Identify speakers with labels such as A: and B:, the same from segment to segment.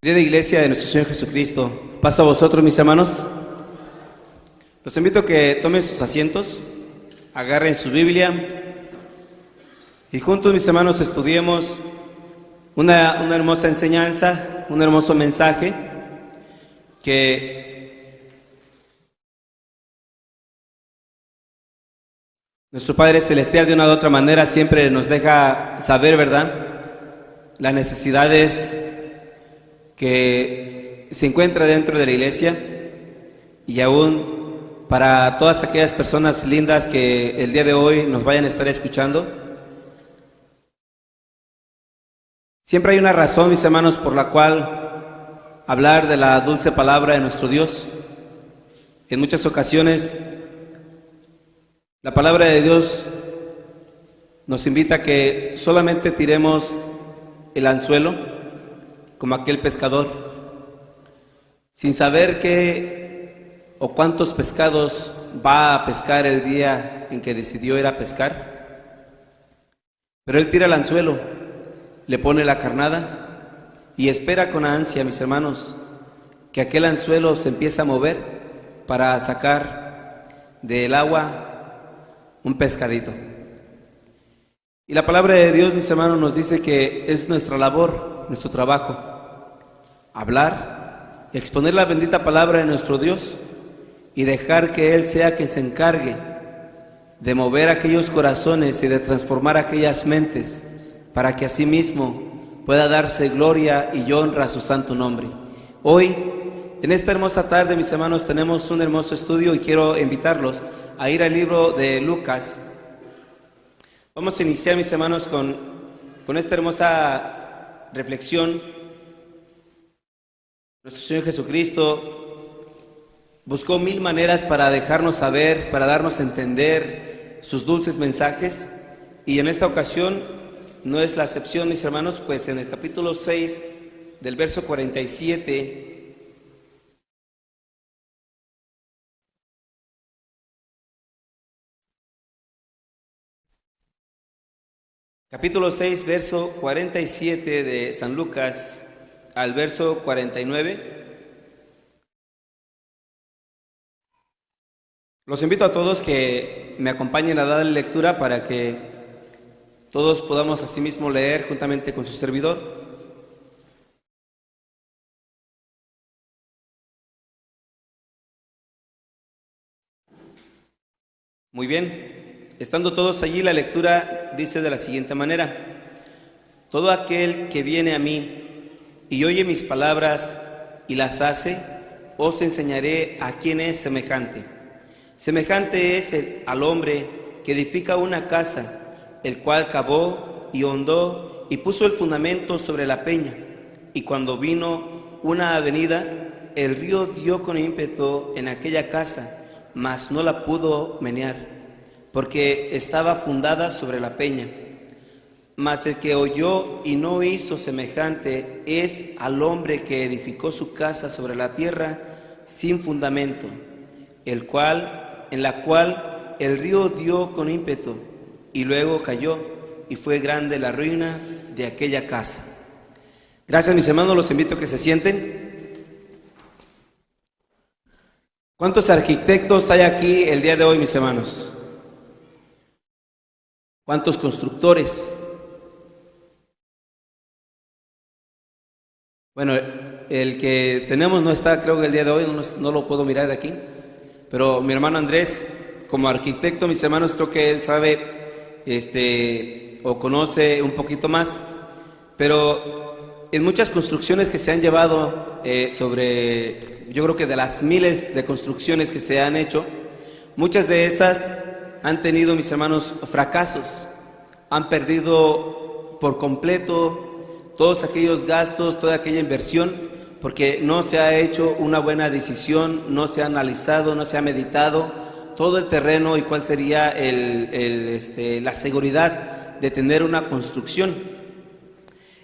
A: Querida Iglesia de nuestro Señor Jesucristo, paz a vosotros, mis hermanos. Los invito a que tomen sus asientos, agarren su Biblia y juntos, mis hermanos, estudiemos una hermosa enseñanza, un hermoso mensaje que nuestro Padre Celestial de una u otra manera siempre nos deja saber, ¿verdad?, las necesidades que se encuentra dentro de la iglesia, y aún para todas aquellas personas lindas que el día de hoy nos vayan a estar escuchando. Siempre hay una razón, mis hermanos, por la cual hablar de la dulce palabra de nuestro Dios. En muchas ocasiones la palabra de Dios nos invita a que solamente tiremos el anzuelo como aquel pescador, sin saber qué o cuántos pescados va a pescar el día en que decidió ir a pescar. Pero él tira el anzuelo, le pone la carnada y espera con ansia, mis hermanos, que aquel anzuelo se empiece a mover para sacar del agua un pescadito. Y la palabra de Dios, mis hermanos, nos dice que es nuestra labor, nuestro trabajo, hablar, exponer la bendita palabra de nuestro Dios y dejar que Él sea quien se encargue de mover aquellos corazones y de transformar aquellas mentes, para que así mismo pueda darse gloria y honra a su santo nombre. Hoy, en esta hermosa tarde, mis hermanos, tenemos un hermoso estudio y quiero invitarlos a ir al libro de Lucas. Vamos a iniciar, mis hermanos, con esta hermosa reflexión. Nuestro Señor Jesucristo buscó mil maneras para dejarnos saber, para darnos a entender sus dulces mensajes, y en esta ocasión no es la excepción, mis hermanos, pues en el capítulo 6 del verso 47 capítulo 6, verso 47 de San Lucas al verso 49. Los invito a todos que me acompañen a dar lectura para que todos podamos asimismo leer juntamente con su servidor. Muy bien, estando todos allí, la lectura dice de la siguiente manera: todo aquel que viene a mí y oye mis palabras y las hace, os enseñaré a quién es semejante. Semejante es al hombre que edifica una casa, el cual cavó y hondó y puso el fundamento sobre la peña. Y cuando vino una avenida, el río dio con ímpetu en aquella casa, mas no la pudo menear, porque estaba fundada sobre la peña. Mas el que oyó y no hizo semejante es al hombre que edificó su casa sobre la tierra sin fundamento, en la cual el río dio con ímpetu y luego cayó, y fue grande la ruina de aquella casa. Gracias, mis hermanos, los invito a que se sienten. ¿Cuántos arquitectos hay aquí el día de hoy, mis hermanos? ¿Cuántos constructores? Bueno, el que tenemos no está, creo que el día de hoy no lo puedo mirar de aquí, pero mi hermano Andrés, como arquitecto, mis hermanos, creo que él sabe o conoce un poquito más, pero en muchas construcciones que se han llevado yo creo que de las miles de construcciones que se han hecho, muchas de esas han tenido, mis hermanos, fracasos, han perdido por completo todos aquellos gastos, toda aquella inversión, porque no se ha hecho una buena decisión, no se ha analizado, no se ha meditado todo el terreno y cuál sería la seguridad de tener una construcción.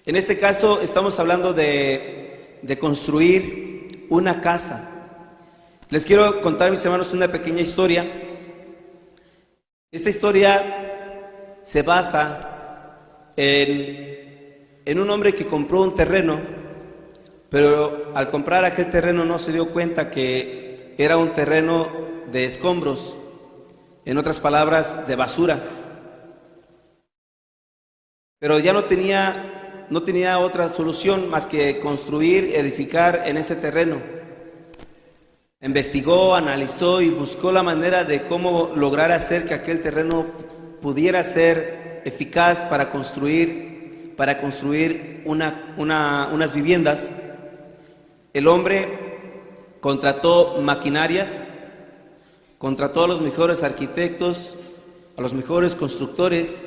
A: En este caso estamos hablando de construir una casa. Les quiero contar, mis hermanos, una pequeña historia. Esta historia se basa en un hombre que compró un terreno Pero al comprar aquel terreno no se dio cuenta que era un terreno de escombros, en otras palabras, de basura. Pero ya no tenía otra solución más que construir, edificar en ese terreno. Investigó, analizó y buscó la manera de cómo lograr hacer que aquel terreno pudiera ser eficaz para construir unas viviendas. El hombre contrató maquinarias, contrató a los mejores arquitectos, a los mejores constructores,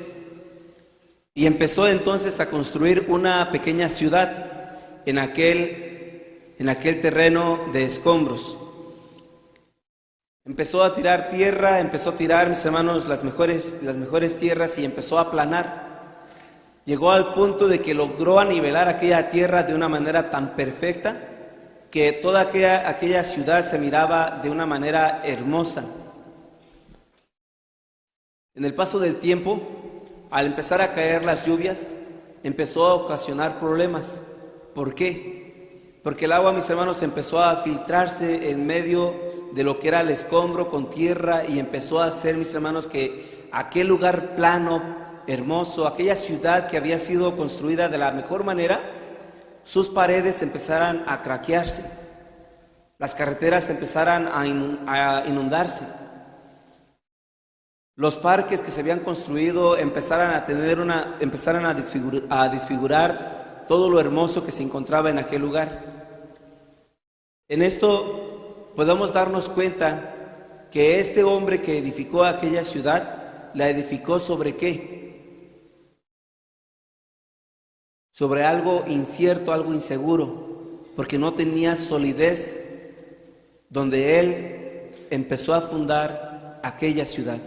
A: y empezó entonces a construir una pequeña ciudad en aquel terreno de escombros. Empezó a tirar tierra, empezó a tirar, mis hermanos, las mejores tierras, y empezó a aplanar. Llegó al punto de que logró anivelar aquella tierra de una manera tan perfecta que toda aquella ciudad se miraba de una manera hermosa. En el paso del tiempo, al empezar a caer las lluvias, empezó a ocasionar problemas. ¿Por qué? Porque el agua, mis hermanos, empezó a filtrarse en medio de lo que era el escombro con tierra, y empezó a hacer, mis hermanos, que aquel lugar plano, hermoso, aquella ciudad que había sido construida de la mejor manera, sus paredes empezaran a craquearse, las carreteras empezaran a inundarse, los parques que se habían construido empezaran a desfigurar todo lo hermoso que se encontraba en aquel lugar. En esto podemos darnos cuenta que este hombre que edificó aquella ciudad, la edificó ¿sobre qué? Sobre algo incierto, algo inseguro, porque no tenía solidez donde él empezó a fundar aquella ciudad.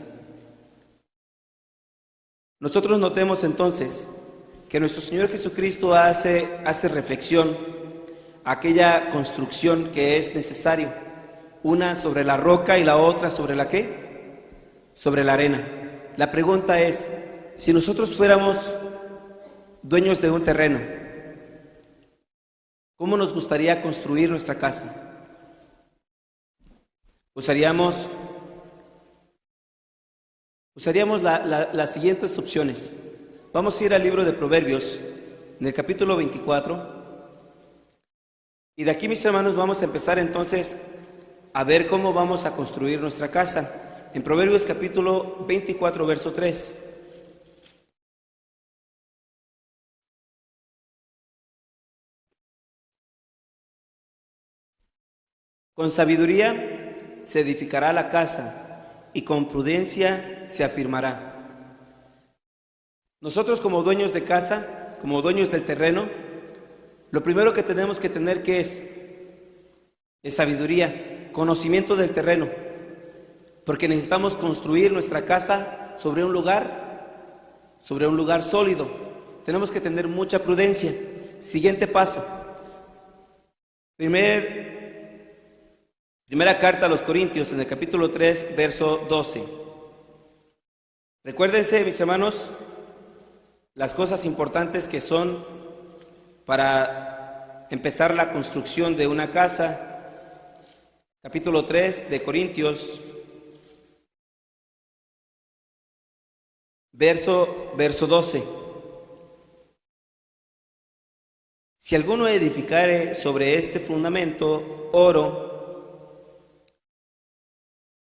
A: Nosotros notemos entonces que nuestro Señor Jesucristo hace reflexión a aquella construcción que es necesario, una sobre la roca y la otra sobre la ¿qué? Sobre la arena. La pregunta es, si nosotros fuéramos dueños de un terreno, ¿cómo nos gustaría construir nuestra casa? Usaríamos las siguientes opciones. Vamos a ir al libro de Proverbios, en el capítulo 24. Y de aquí, mis hermanos, vamos a empezar entonces a ver cómo vamos a construir nuestra casa. En Proverbios capítulo 24, verso 3. Con sabiduría se edificará la casa, y con prudencia se afirmará. Nosotros, como dueños de casa, como dueños del terreno, lo primero que tenemos que tener que es sabiduría, conocimiento del terreno, porque necesitamos construir nuestra casa sobre un lugar sólido. Tenemos que tener mucha prudencia. Siguiente paso. Primera carta a los Corintios, en el capítulo 3, verso 12. Recuérdense, mis hermanos, las cosas importantes que son para empezar la construcción de una casa. Capítulo 3 de Corintios, verso 12. Si alguno edificare sobre este fundamento oro,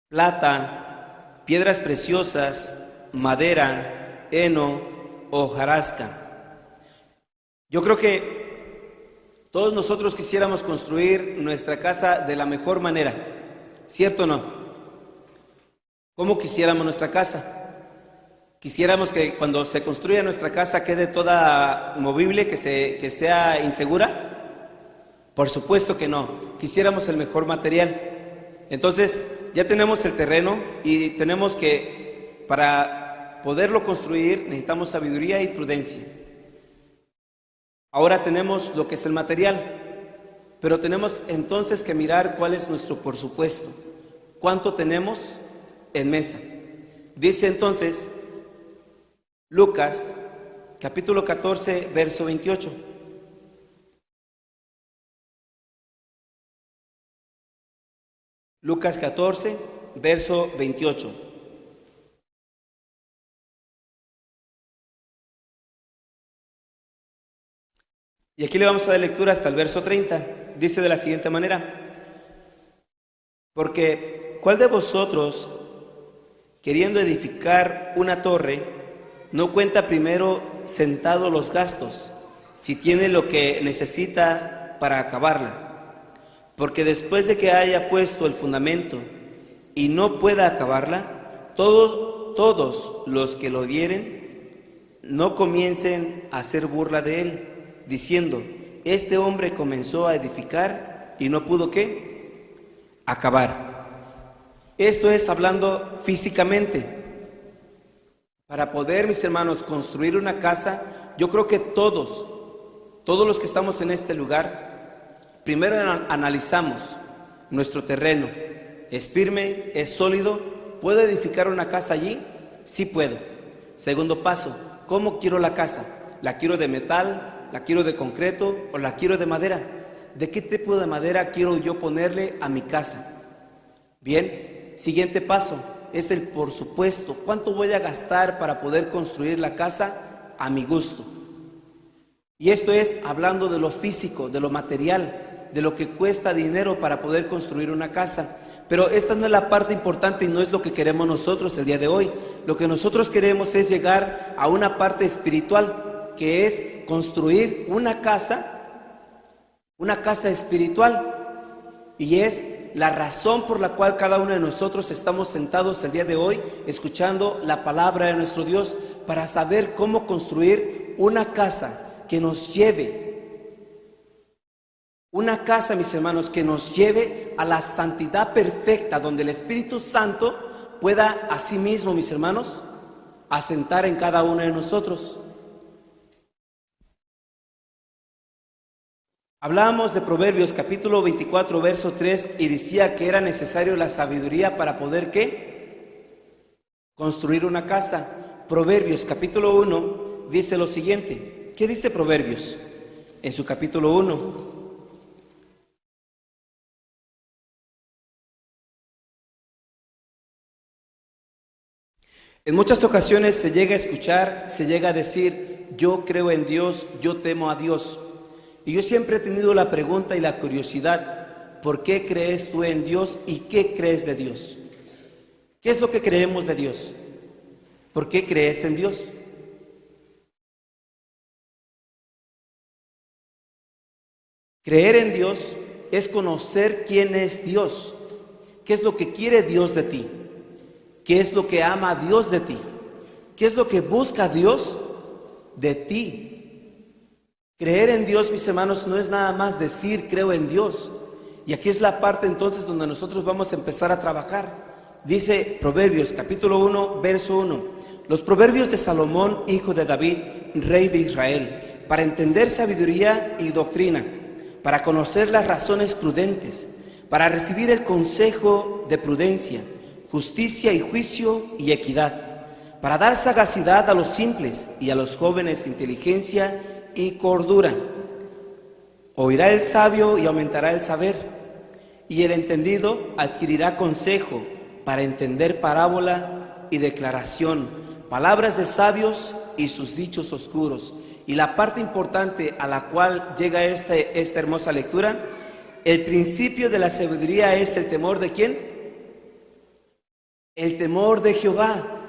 A: plata, piedras preciosas, madera, heno o hojarasca. Yo creo que todos nosotros quisiéramos construir nuestra casa de la mejor manera, ¿cierto o no? ¿Cómo quisiéramos nuestra casa? ¿Quisiéramos que cuando se construya nuestra casa quede toda movible, que sea insegura? Por supuesto que no. Quisiéramos el mejor material. Entonces, ya tenemos el terreno y tenemos que, para poderlo construir, necesitamos sabiduría y prudencia. Ahora tenemos lo que es el material, pero tenemos entonces que mirar cuál es nuestro presupuesto. ¿Cuánto tenemos en mesa? Dice entonces Lucas, capítulo 14, verso 28. Lucas 14, verso 28. Y aquí le vamos a dar lectura hasta el verso 30. Dice de la siguiente manera: porque ¿cuál de vosotros, queriendo edificar una torre, no cuenta primero sentado los gastos, si tiene lo que necesita para acabarla? Porque después de que haya puesto el fundamento y no pueda acabarla, todos los que lo vieren no comiencen a hacer burla de él, diciendo: este hombre comenzó a edificar y no pudo ¿qué? Acabar. Esto es hablando físicamente. Para poder, mis hermanos, construir una casa, yo creo que todos los que estamos en este lugar, primero analizamos nuestro terreno. ¿Es firme? ¿Es sólido? ¿Puedo edificar una casa allí? Sí puedo. Segundo paso, ¿cómo quiero la casa? ¿La quiero de metal? ¿La quiero de concreto? ¿O la quiero de madera? ¿De qué tipo de madera quiero yo ponerle a mi casa? Bien, siguiente paso es el por supuesto. ¿Cuánto voy a gastar para poder construir la casa a mi gusto? Y esto es hablando de lo físico, de lo material, de lo que cuesta dinero para poder construir una casa. Pero esta no es la parte importante y no es lo que queremos nosotros el día de hoy. Lo que nosotros queremos es llegar a una parte espiritual, que es construir una casa espiritual. Y es la razón por la cual cada uno de nosotros estamos sentados el día de hoy escuchando la palabra de nuestro Dios, para saber cómo construir una casa que nos lleve, una casa, mis hermanos, que nos lleve a la santidad perfecta, donde el Espíritu Santo pueda asimismo, mis hermanos, asentar en cada uno de nosotros. Hablábamos de Proverbios capítulo 24, verso 3, y decía que era necesario la sabiduría para poder ¿qué? Construir una casa. Proverbios capítulo 1 dice lo siguiente. ¿Qué dice Proverbios? En su capítulo 1. En muchas ocasiones se llega a escuchar, se llega a decir: yo creo en Dios, yo temo a Dios. Y yo siempre he tenido la pregunta y la curiosidad: ¿por qué crees tú en Dios y qué crees de Dios? ¿Qué es lo que creemos de Dios? ¿Por qué crees en Dios? Creer en Dios es conocer quién es Dios, qué es lo que quiere Dios de ti, qué es lo que ama Dios de ti, qué es lo que busca Dios de ti. Creer en Dios, mis hermanos, no es nada más decir creo en Dios. Y aquí es la parte entonces donde nosotros vamos a empezar a trabajar. Dice Proverbios capítulo 1, verso 1: los proverbios de Salomón, hijo de David, rey de Israel, para entender sabiduría y doctrina, para conocer las razones prudentes, para recibir el consejo de prudencia, justicia y juicio y equidad, para dar sagacidad a los simples y a los jóvenes inteligencia y cordura. Oirá el sabio y aumentará el saber, y el entendido adquirirá consejo para entender parábola y declaración, palabras de sabios y sus dichos oscuros. Y la parte importante a la cual llega esta hermosa lectura: el principio de la sabiduría es el temor ¿de quién? El temor de Jehová.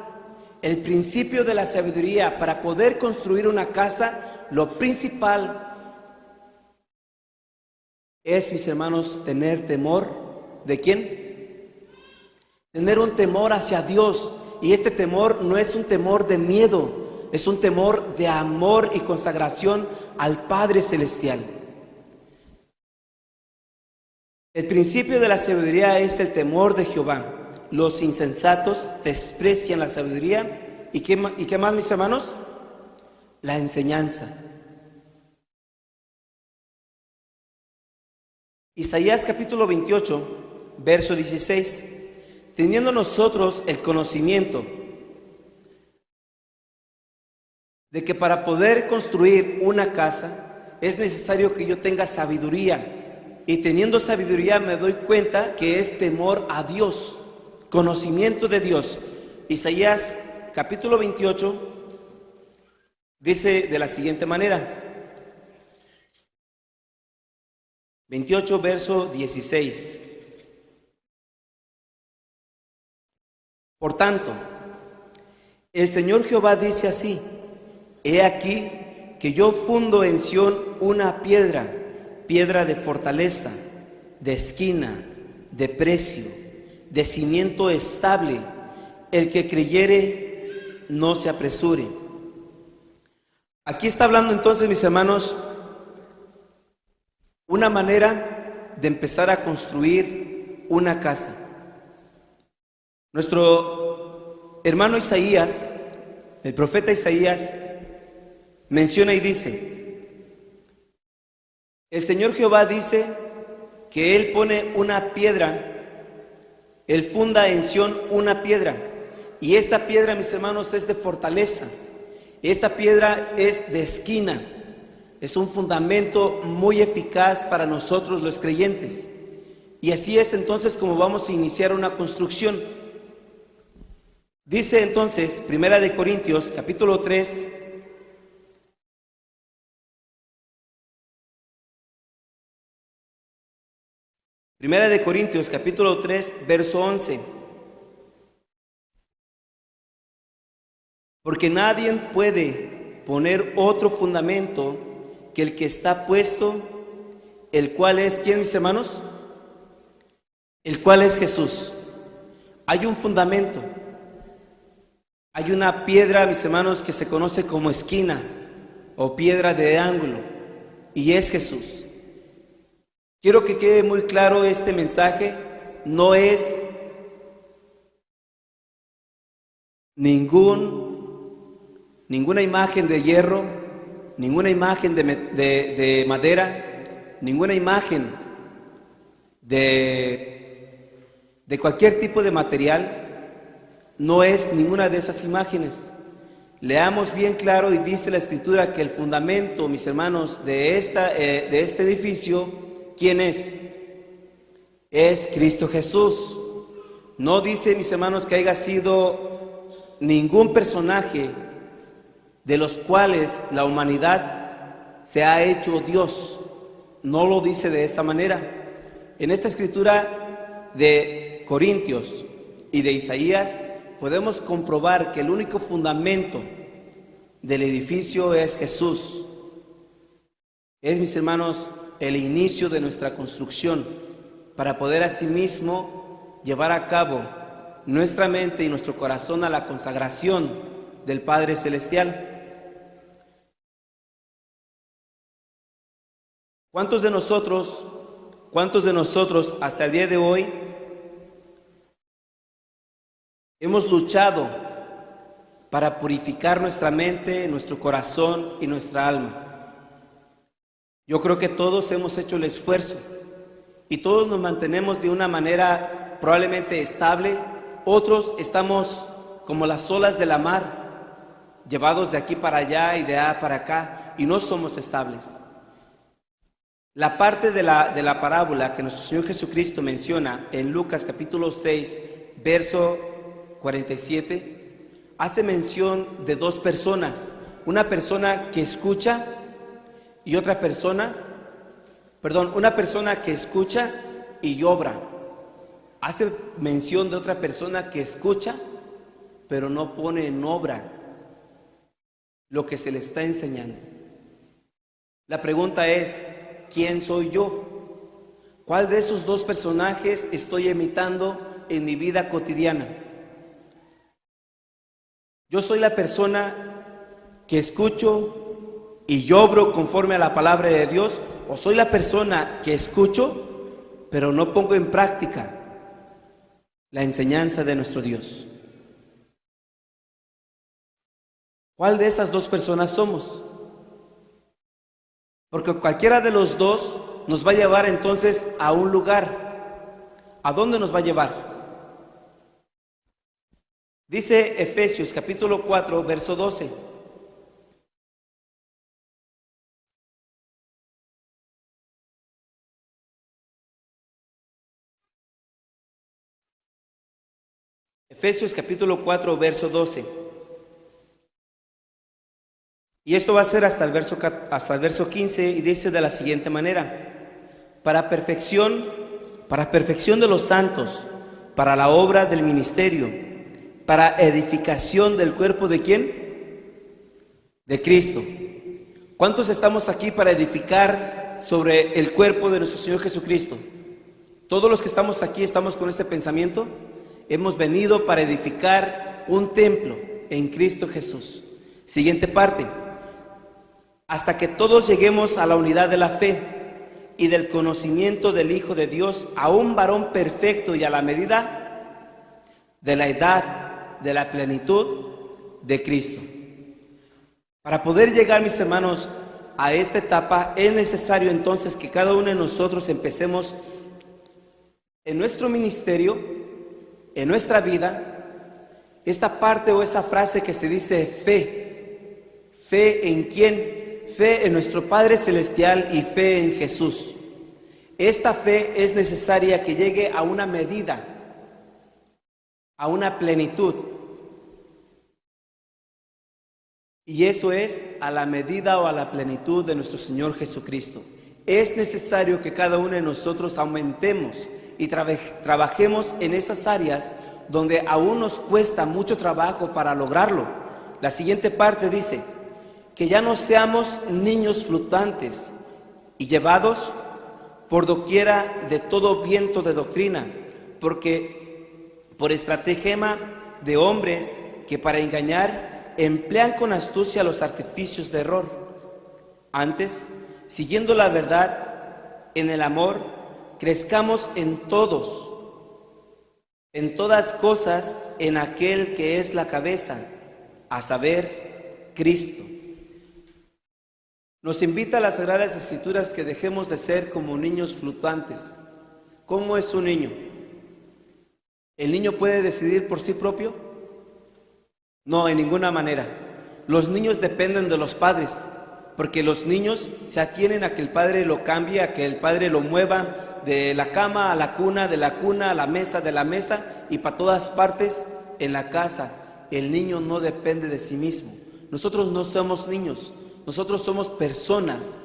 A: El principio de la sabiduría para poder construir una casa, lo principal es, mis hermanos, tener temor ¿de quién? Tener un temor hacia Dios. Y este temor no es un temor de miedo, es un temor de amor y consagración al Padre Celestial. El principio de la sabiduría es el temor de Jehová. Los insensatos desprecian la sabiduría. ¿Y qué más, mis hermanos? La enseñanza. Isaías capítulo 28, verso 16. Teniendo nosotros el conocimiento de que para poder construir una casa es necesario que yo tenga sabiduría. y teniendo sabiduría me doy cuenta que es temor a Dios, conocimiento de Dios. Isaías capítulo 28 dice de la siguiente manera, 28 verso 16. Por tanto, el Señor Jehová dice así: he aquí que yo fundo en Sión una piedra, piedra de fortaleza, de esquina, de precio, de cimiento estable. El que creyere no se apresure. Aquí está hablando entonces, mis hermanos, una manera de empezar a construir una casa. Nuestro hermano Isaías, el profeta Isaías, menciona y dice: el Señor Jehová dice que Él pone una piedra, Él funda en Sión una piedra, y esta piedra, mis hermanos, es de fortaleza, esta piedra es de esquina, es un fundamento muy eficaz para nosotros los creyentes, y así es entonces como vamos a iniciar una construcción. Dice entonces, Primera de Corintios, capítulo 3, Primera de Corintios, capítulo 3, verso 11. Porque nadie puede poner otro fundamento que el que está puesto, el cual es, ¿quién, mis hermanos? El cual es Jesús. Hay un fundamento. Hay una piedra, mis hermanos, que se conoce como esquina o piedra de ángulo, y es Jesús. Quiero que quede muy claro este mensaje: no es ninguna imagen de hierro, ninguna imagen de madera, ninguna imagen de cualquier tipo de material. No es ninguna de esas imágenes. Leamos bien claro, y dice la Escritura que el fundamento, mis hermanos, de este edificio, ¿quién es? Es Cristo Jesús. No dice, mis hermanos, que haya sido ningún personaje de los cuales la humanidad se ha hecho Dios. No lo dice de esta manera. En esta Escritura de Corintios y de Isaías podemos comprobar que el único fundamento del edificio es Jesús. Es, mis hermanos, el inicio de nuestra construcción para poder asimismo llevar a cabo nuestra mente y nuestro corazón a la consagración del Padre Celestial. ¿Cuántos de nosotros hasta el día de hoy hemos luchado para purificar nuestra mente, nuestro corazón y nuestra alma? Yo creo que todos hemos hecho el esfuerzo y todos nos mantenemos de una manera probablemente estable. Otros estamos como las olas de la mar, llevados de aquí para allá y de allá para acá, y no somos estables. La parte de la parábola que nuestro Señor Jesucristo menciona en Lucas capítulo 6, verso 47, hace mención de dos personas: una persona que escucha y una persona que escucha y obra. Hace mención de otra persona que escucha, pero no pone en obra lo que se le está enseñando. La pregunta es: ¿quién soy yo? ¿Cuál de esos dos personajes estoy imitando en mi vida cotidiana? ¿Yo soy la persona que escucho y yo obro conforme a la palabra de Dios? ¿O soy la persona que escucho pero no pongo en práctica la enseñanza de nuestro Dios? ¿Cuál de esas dos personas somos? Porque cualquiera de los dos nos va a llevar entonces a un lugar. ¿A dónde nos va a llevar? Dice Efesios capítulo 4, verso 12. Efesios capítulo 4, verso 12. Y esto va a ser hasta el verso 15, y dice de la siguiente manera: para perfección de los santos, para la obra del ministerio, para edificación del cuerpo ¿de quién? De Cristo. ¿Cuántos estamos aquí para edificar sobre el cuerpo de nuestro Señor Jesucristo? Todos los que estamos aquí estamos con ese pensamiento. Hemos venido para edificar un templo en Cristo Jesús. Siguiente parte: hasta que todos lleguemos a la unidad de la fe y del conocimiento del Hijo de Dios, a un varón perfecto y a la medida de la edad de la plenitud de Cristo. Para poder llegar, mis hermanos, a esta etapa, es necesario entonces que cada uno de nosotros empecemos en nuestro ministerio, en nuestra vida, esta parte o esa frase que se dice fe. ¿Fe en quién? Fe en nuestro Padre Celestial y fe en Jesús. Esta fe es necesaria que llegue a una medida, a una plenitud. Y eso es a la medida o a la plenitud de nuestro Señor Jesucristo. Es necesario que cada uno de nosotros aumentemos y trabajemos en esas áreas donde aún nos cuesta mucho trabajo para lograrlo. La siguiente parte dice: que ya no seamos niños flotantes y llevados por doquiera de todo viento de doctrina, porque por estratagema de hombres que para engañar emplean con astucia los artificios de error. Antes, siguiendo la verdad en el amor, crezcamos en todas cosas en aquel que es la cabeza, a saber, Cristo. Nos invita a las Sagradas Escrituras que dejemos de ser como niños flotantes. ¿Cómo es un niño? ¿El niño puede decidir por sí propio? No, en ninguna manera. Los niños dependen de los padres, porque los niños se atienen a que el padre lo cambie, a que el padre lo mueva de la cama a la cuna, de la cuna a la mesa, de la mesa y para todas partes en la casa. El niño no depende de sí mismo. Nosotros no somos niños, nosotros somos personas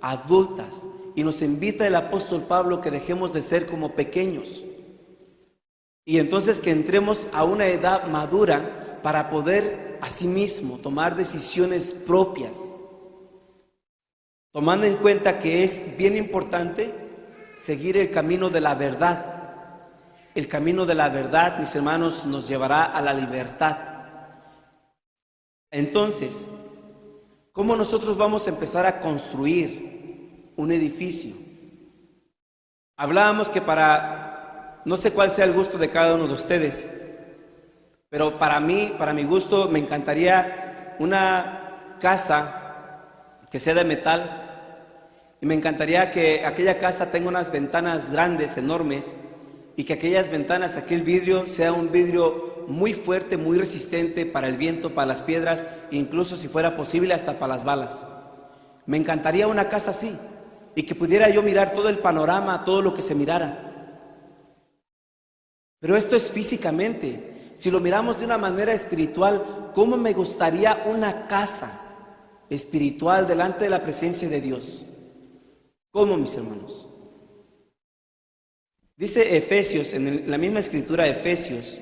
A: adultas, y nos invita el apóstol Pablo que dejemos de ser como pequeños y entonces que entremos a una edad madura para poder asimismo tomar decisiones propias, tomando en cuenta que es bien importante seguir el camino de la verdad. El camino de la verdad, mis hermanos, nos llevará a la libertad. Entonces, ¿cómo nosotros vamos a empezar a construir un edificio? Hablábamos que no sé cuál sea el gusto de cada uno de ustedes, pero para mí, para mi gusto, me encantaría una casa que sea de metal, y me encantaría que aquella casa tenga unas ventanas grandes, enormes, y que aquellas ventanas, aquel vidrio, sea un vidrio muy fuerte, muy resistente para el viento, para las piedras, incluso si fuera posible hasta para las balas. Me encantaría una casa así, y que pudiera yo mirar todo el panorama, todo lo que se mirara. Pero esto es físicamente. Si lo miramos de una manera espiritual, ¿cómo me gustaría una casa espiritual delante de la presencia de Dios? ¿Cómo, mis hermanos? Dice Efesios, en la misma escritura Efesios,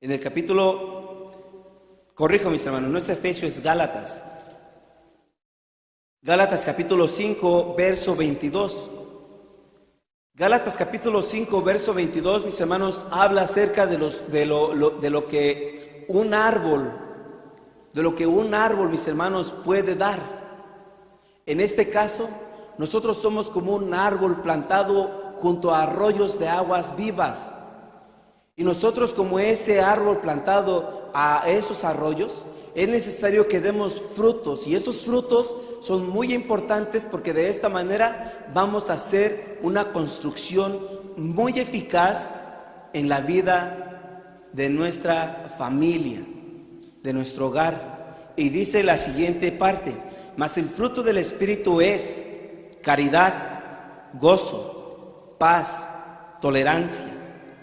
A: en el capítulo, corrijo mis hermanos, no es Efesios, es Gálatas. Gálatas capítulo 5, verso 22. Gálatas capítulo 5, verso 22, mis hermanos, habla acerca de lo que un árbol, mis hermanos, puede dar. En este caso, nosotros somos como un árbol plantado junto a arroyos de aguas vivas. Y nosotros, como ese árbol plantado a esos arroyos, es necesario que demos frutos, y estos frutos son muy importantes porque de esta manera vamos a hacer una construcción muy eficaz en la vida de nuestra familia, de nuestro hogar. Y dice la siguiente parte: mas el fruto del Espíritu es caridad, gozo, paz, tolerancia,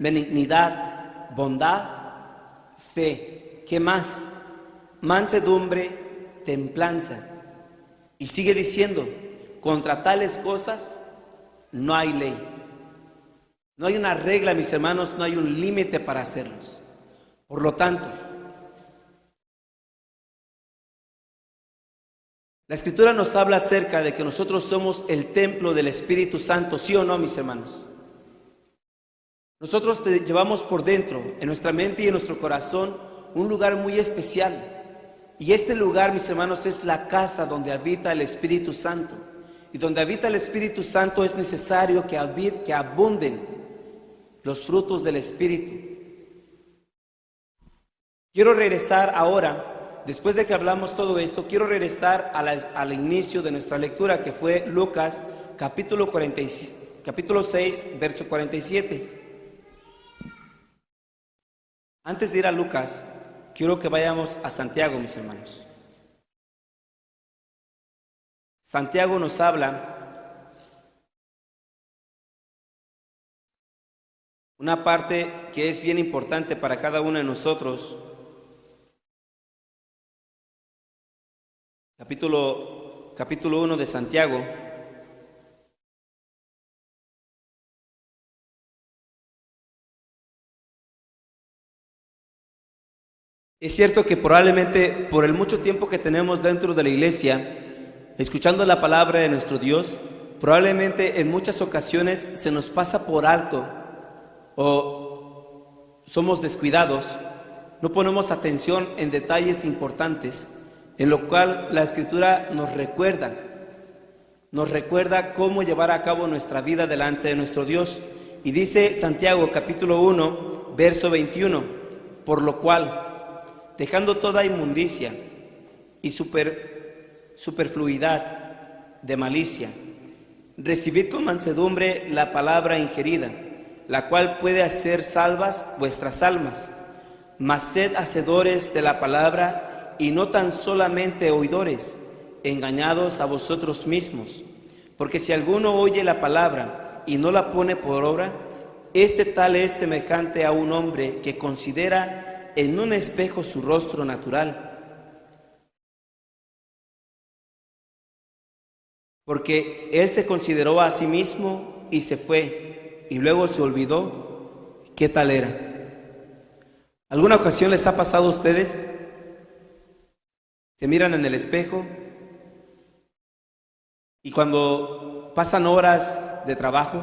A: benignidad, bondad, fe. ¿Qué más? Mansedumbre, templanza. Y sigue diciendo, contra tales cosas no hay ley. No hay una regla, mis hermanos, no hay un límite para hacerlos. Por lo tanto, la Escritura nos habla acerca de que nosotros somos el templo del Espíritu Santo, ¿sí o no, mis hermanos? Nosotros llevamos por dentro, en nuestra mente y en nuestro corazón, un lugar muy especial. Y este lugar, mis hermanos, es la casa donde habita el Espíritu Santo. Y donde habita el Espíritu Santo es necesario que abunden los frutos del Espíritu. Quiero regresar ahora, después de que hablamos todo esto, quiero regresar al inicio de nuestra lectura, que fue Lucas capítulo 6, verso 47. Antes de ir a Lucas, quiero que vayamos a Santiago, mis hermanos. Santiago nos habla una parte que es bien importante para cada uno de nosotros. Capítulo 1 de Santiago. Es cierto que probablemente por el mucho tiempo que tenemos dentro de la iglesia, escuchando la palabra de nuestro Dios, probablemente en muchas ocasiones se nos pasa por alto o somos descuidados, no ponemos atención en detalles importantes, en lo cual la Escritura nos recuerda cómo llevar a cabo nuestra vida delante de nuestro Dios. Y dice Santiago capítulo 1, verso 21, por lo cual, dejando toda inmundicia y superfluidad de malicia, recibid con mansedumbre la palabra ingerida, la cual puede hacer salvas vuestras almas. Mas sed hacedores de la palabra y no tan solamente oidores, engañados a vosotros mismos. Porque si alguno oye la palabra y no la pone por obra, este tal es semejante a un hombre que considera en un espejo su rostro natural, porque él se consideró a sí mismo y se fue, y luego se olvidó qué tal era. ¿Alguna ocasión les ha pasado a ustedes? Se miran en el espejo y cuando pasan horas de trabajo,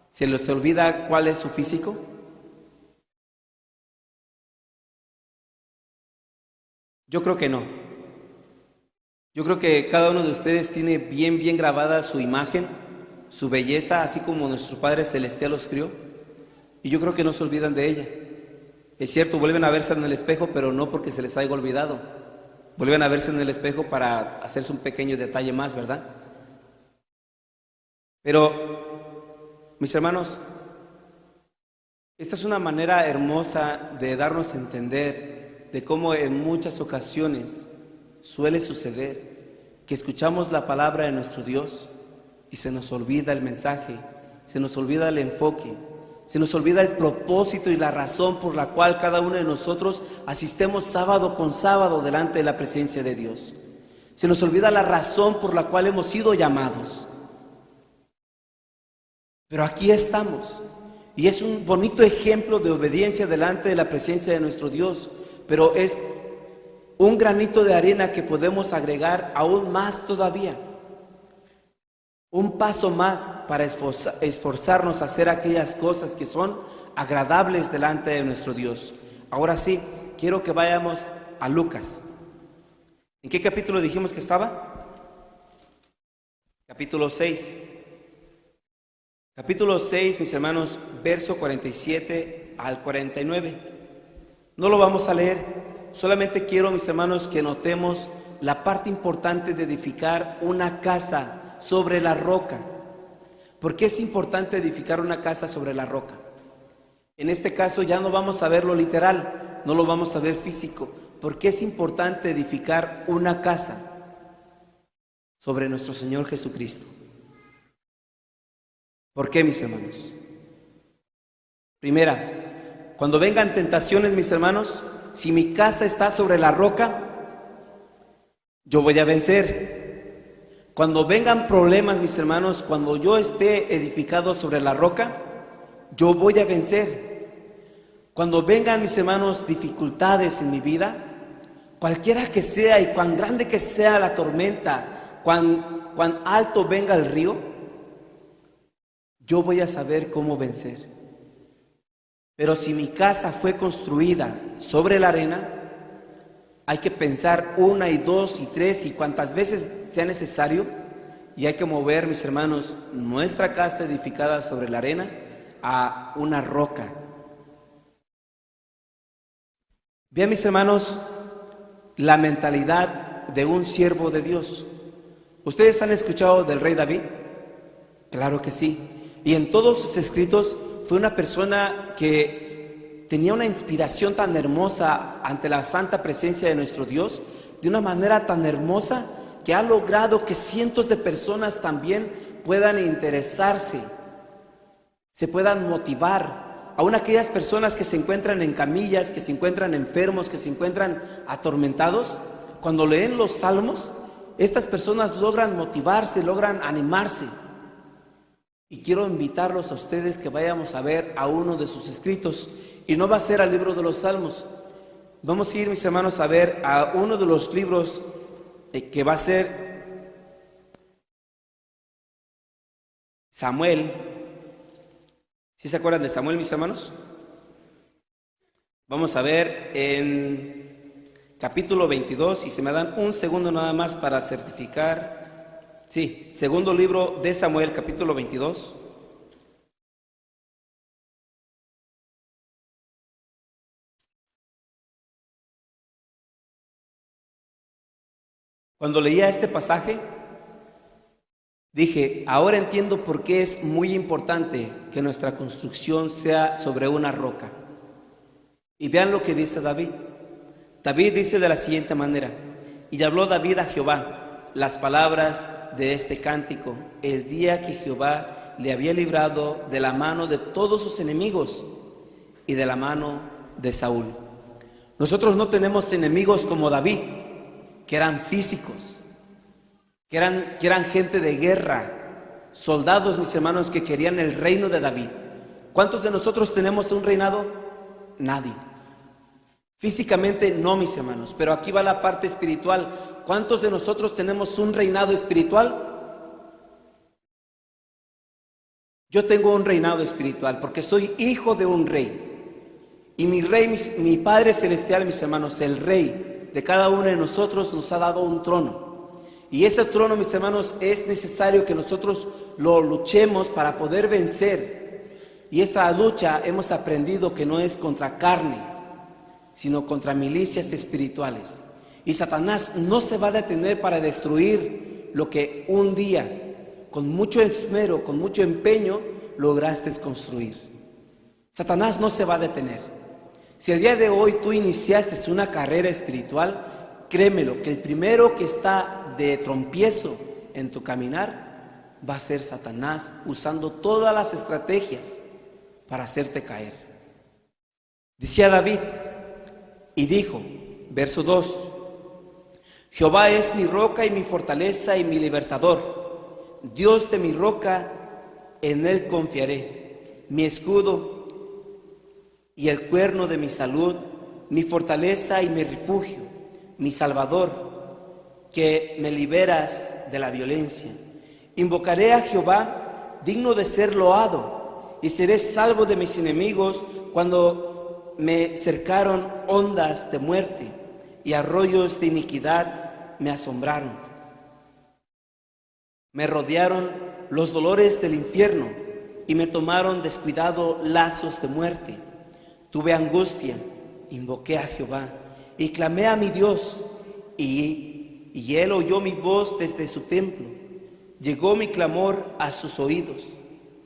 A: ¿se les olvida cuál es su físico? Yo creo que no. Yo creo que cada uno de ustedes tiene bien grabada su imagen, su belleza, así como nuestro Padre Celestial los crió. Y yo creo que no se olvidan de ella. Es cierto, vuelven a verse en el espejo, pero no porque se les haya olvidado. Vuelven a verse en el espejo para hacerse un pequeño detalle más, ¿verdad? Pero, mis hermanos, esta es una manera hermosa de darnos a entender de cómo en muchas ocasiones suele suceder que escuchamos la palabra de nuestro Dios y se nos olvida el mensaje, se nos olvida el enfoque, se nos olvida el propósito y la razón por la cual cada uno de nosotros asistemos sábado con sábado delante de la presencia de Dios. Se nos olvida la razón por la cual hemos sido llamados. Pero aquí estamos. Y es un bonito ejemplo de obediencia delante de la presencia de nuestro Dios. Pero es un granito de arena que podemos agregar aún más todavía. Un paso más para esforzarnos a hacer aquellas cosas que son agradables delante de nuestro Dios. Ahora sí, quiero que vayamos a Lucas. ¿En qué capítulo dijimos que estaba? Capítulo 6. Capítulo 6, mis hermanos, verso 47 al 49. No lo vamos a leer, solamente quiero, mis hermanos, que notemos la parte importante de edificar una casa sobre la roca. ¿Por qué es importante edificar una casa sobre la roca? En este caso ya no vamos a verlo literal, no lo vamos a ver físico. ¿Por qué es importante edificar una casa sobre nuestro Señor Jesucristo? ¿Por qué, mis hermanos? Primera, cuando vengan tentaciones, mis hermanos, si mi casa está sobre la roca, yo voy a vencer. Cuando vengan problemas, mis hermanos, cuando yo esté edificado sobre la roca, yo voy a vencer. Cuando vengan, mis hermanos, dificultades en mi vida, cualquiera que sea y cuán grande que sea la tormenta, cuán alto venga el río, yo voy a saber cómo vencer. Pero si mi casa fue construida sobre la arena, hay que pensar una y dos y tres y cuantas veces sea necesario, y hay que mover, mis hermanos, nuestra casa edificada sobre la arena a una roca. Vean, mis hermanos, la mentalidad de un siervo de Dios. ¿Ustedes han escuchado del rey David? Claro que sí. Y en todos sus escritos fue una persona que tenía una inspiración tan hermosa ante la santa presencia de nuestro Dios, de una manera tan hermosa que ha logrado que cientos de personas también puedan interesarse, se puedan motivar. Aún aquellas personas que se encuentran en camillas, que se encuentran enfermos, que se encuentran atormentados, cuando leen los salmos, estas personas logran motivarse, logran animarse. Y quiero invitarlos a ustedes que vayamos a ver a uno de sus escritos, y no va a ser al libro de los salmos. Vamos a ir, mis hermanos, a ver a uno de los libros que va a ser Samuel. ¿Sí se acuerdan de Samuel, mis hermanos? Vamos a ver en capítulo 22, y se me dan un segundo nada más para certificar. Sí, segundo libro de Samuel, capítulo 22. Cuando leía este pasaje, dije, ahora entiendo por qué es muy importante que nuestra construcción sea sobre una roca. Y vean lo que dice David. David dice de la siguiente manera: y habló David a Jehová las palabras de este cántico el día que Jehová le había librado de la mano de todos sus enemigos y de la mano de Saúl. Nosotros no tenemos enemigos como David, que eran físicos, que eran gente de guerra, soldados, mis hermanos, que querían el reino de David. ¿Cuántos de nosotros tenemos un reinado? Nadie. Físicamente no, mis hermanos, pero aquí va la parte espiritual. ¿Cuántos de nosotros tenemos un reinado espiritual? Yo tengo un reinado espiritual porque soy hijo de un rey. Y mi rey, mi Padre Celestial, mis hermanos, el rey de cada uno de nosotros, nos ha dado un trono. Y ese trono, mis hermanos, es necesario que nosotros lo luchemos para poder vencer. Y esta lucha hemos aprendido que no es contra carne, sino contra milicias espirituales. Y Satanás no se va a detener para destruir lo que un día, con mucho esmero, con mucho empeño, lograste construir. Satanás no se va a detener. Si el día de hoy tú iniciaste una carrera espiritual, créemelo, que el primero que está de trompiezo en tu caminar va a ser Satanás, usando todas las estrategias para hacerte caer. Decía David, y dijo, verso 2, Jehová es mi roca y mi fortaleza y mi libertador, Dios de mi roca, en él confiaré, mi escudo y el cuerno de mi salud, mi fortaleza y mi refugio, mi salvador, que me liberas de la violencia. Invocaré a Jehová, digno de ser loado, y seré salvo de mis enemigos cuando me cercaron ondas de muerte y arroyos de iniquidad me asombraron. Me rodearon los dolores del infierno y me tomaron descuidado lazos de muerte. Tuve angustia, invoqué a Jehová y clamé a mi Dios, y él oyó mi voz desde su templo. Llegó mi clamor a sus oídos.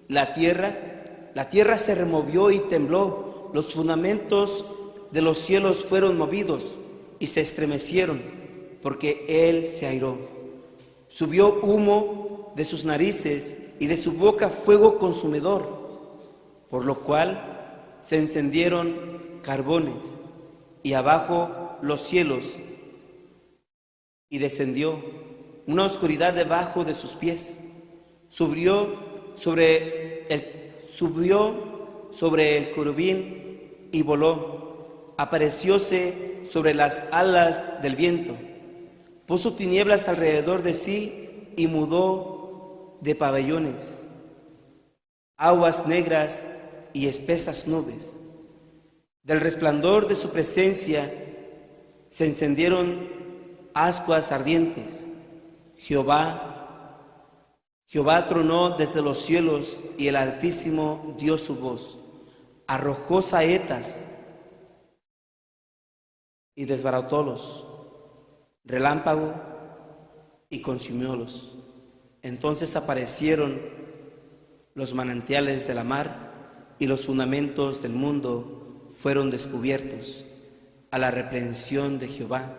A: La tierra se removió y tembló. Los fundamentos de los cielos fueron movidos y se estremecieron, porque él se airó. Subió humo de sus narices y de su boca fuego consumidor, por lo cual se encendieron carbones, y abajo los cielos, y descendió una oscuridad debajo de sus pies. Subió sobre el querubín y voló. Aparecióse sobre las alas del viento. Puso tinieblas alrededor de sí y mudó de pabellones, aguas negras y espesas nubes. Del resplandor de su presencia se encendieron ascuas ardientes. Jehová tronó desde los cielos, y el Altísimo dio su voz. Arrojó saetas y desbaratólos, relámpago y consumiólos. Entonces aparecieron los manantiales de la mar, y los fundamentos del mundo fueron descubiertos a la reprensión de Jehová,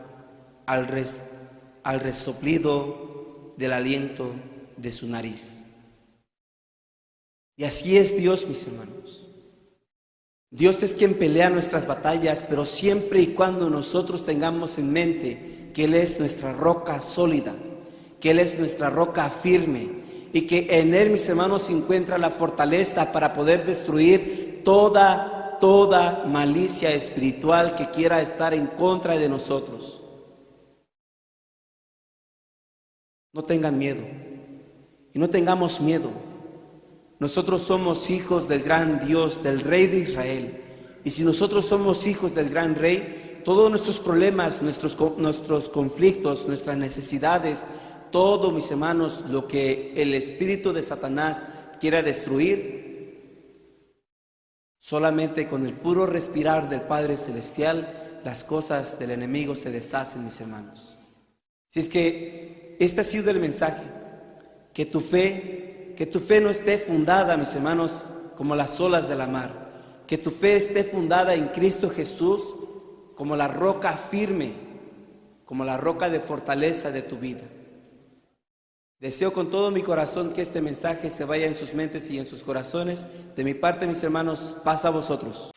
A: al resoplido del aliento de su nariz. Y así es Dios, mis hermanos. Dios es quien pelea nuestras batallas, pero siempre y cuando nosotros tengamos en mente que Él es nuestra roca sólida, que Él es nuestra roca firme, y que en Él, mis hermanos, se encuentra la fortaleza para poder destruir toda malicia espiritual que quiera estar en contra de nosotros. No tengan miedo y no tengamos miedo. Nosotros somos hijos del gran Dios, del Rey de Israel. Y si nosotros somos hijos del gran Rey, todos nuestros problemas, nuestros conflictos, nuestras necesidades, todo, mis hermanos, lo que el espíritu de Satanás quiera destruir, solamente con el puro respirar del Padre Celestial, las cosas del enemigo se deshacen, mis hermanos. Si es que este ha sido el mensaje, que tu fe no esté fundada, mis hermanos, como las olas de la mar, que tu fe esté fundada en Cristo Jesús como la roca firme, como la roca de fortaleza de tu vida. Deseo con todo mi corazón que este mensaje se vaya en sus mentes y en sus corazones. De mi parte, mis hermanos, paz a vosotros.